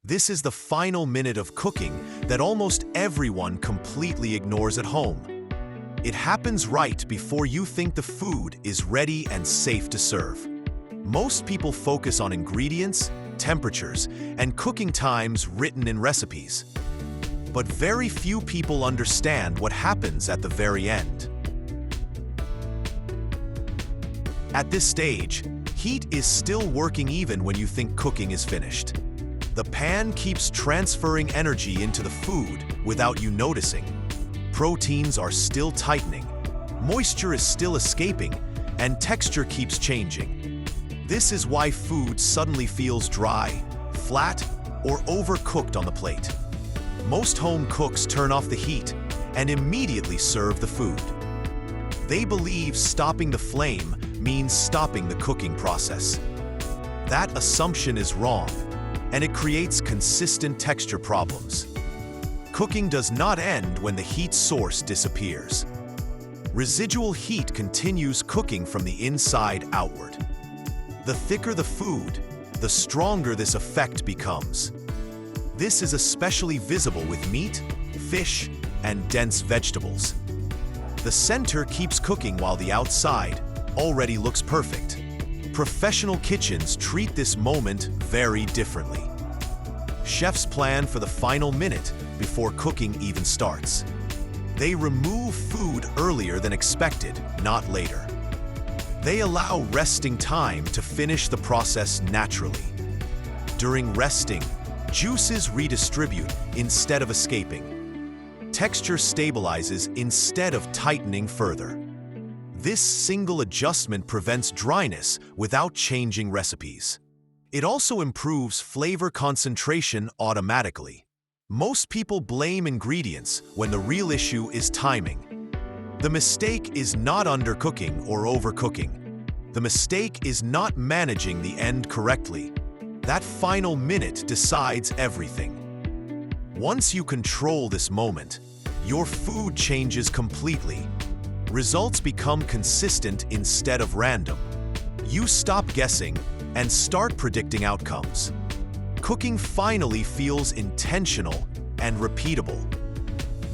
This is the final minute of cooking that almost everyone completely ignores at home. It happens right before you think the food is ready and safe to serve. Most people focus on ingredients, temperatures, and cooking times written in recipes. But very few people understand what happens at the very end. At this stage, heat is still working even when you think cooking is finished. The pan keeps transferring energy into the food without you noticing. Proteins are still tightening, moisture is still escaping, and texture keeps changing. This is why food suddenly feels dry, flat, or overcooked on the plate. Most home cooks turn off the heat and immediately serve the food. They believe stopping the flame means stopping the cooking process. That assumption is wrong, and it creates consistent texture problems. Cooking does not end when the heat source disappears. Residual heat continues cooking from the inside outward. The thicker the food, the stronger this effect becomes. This is especially visible with meat, fish, and dense vegetables. The center keeps cooking while the outside already looks perfect. Professional kitchens treat this moment very differently. Chefs plan for the final minute before cooking even starts. They remove food earlier than expected, not later. They allow resting time to finish the process naturally. During resting, juices redistribute instead of escaping. Texture stabilizes instead of tightening further. This single adjustment prevents dryness without changing recipes. It also improves flavor concentration automatically. Most people blame ingredients when the real issue is timing. The mistake is not undercooking or overcooking. The mistake is not managing the end correctly. That final minute decides everything. Once you control this moment, your food changes completely. Results become consistent instead of random. You stop guessing and start predicting outcomes. Cooking finally feels intentional and repeatable.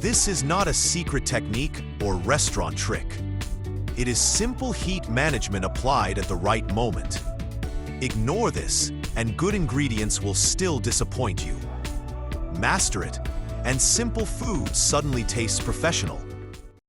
This is not a secret technique or restaurant trick. It is simple heat management applied at the right moment. Ignore this, and good ingredients will still disappoint you. Master it, and simple food suddenly tastes professional.